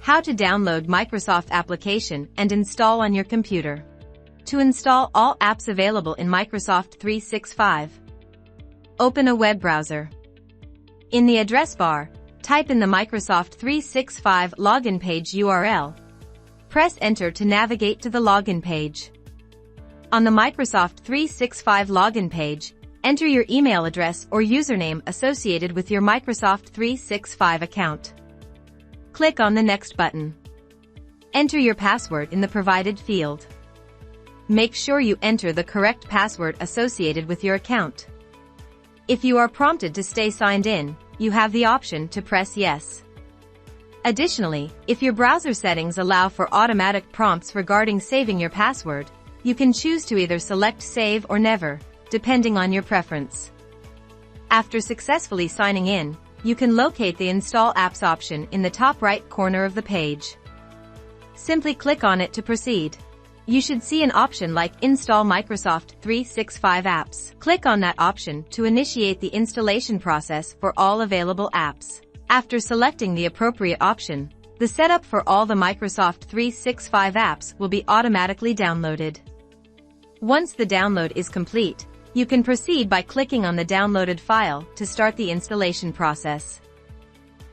How to download Microsoft application and install on your computer. To install all apps available in Microsoft 365, open a web browser. In the address bar, type in the Microsoft 365 login page URL. Press Enter to navigate to the login page. On the Microsoft 365 login page, enter your email address or username associated with your Microsoft 365 account. Click on the Next button. Enter your password in the provided field. Make sure you enter the correct password associated with your account. If you are prompted to stay signed in, you have the option to press Yes. Additionally, if your browser settings allow for automatic prompts regarding saving your password, you can choose to either select Save or Never, depending on your preference. After successfully signing in, you can locate the Install Apps option in the top right corner of the page. Simply click on it to proceed. You should see an option like Install Microsoft 365 Apps. Click on that option to initiate the installation process for all available apps. After selecting the appropriate option, the setup for all the Microsoft 365 apps will be automatically downloaded. Once the download is complete, you can proceed by clicking on the downloaded file to start the installation process.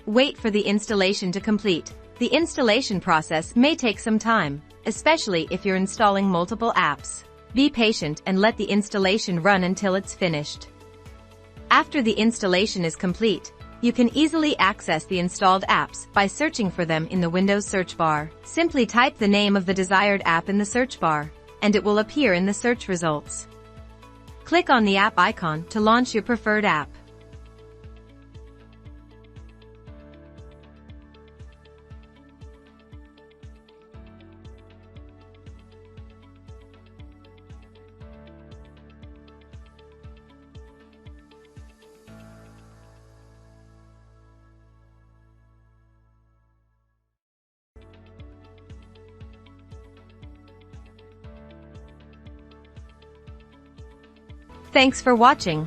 Wait for the installation to complete. The installation process may take some time, especially if you're installing multiple apps. Be patient and let the installation run until it's finished. After the installation is complete, you can easily access the installed apps by searching for them in the Windows search bar. Simply type the name of the desired app in the search bar, and it will appear in the search results. Click on the app icon to launch your preferred app. Thanks for watching.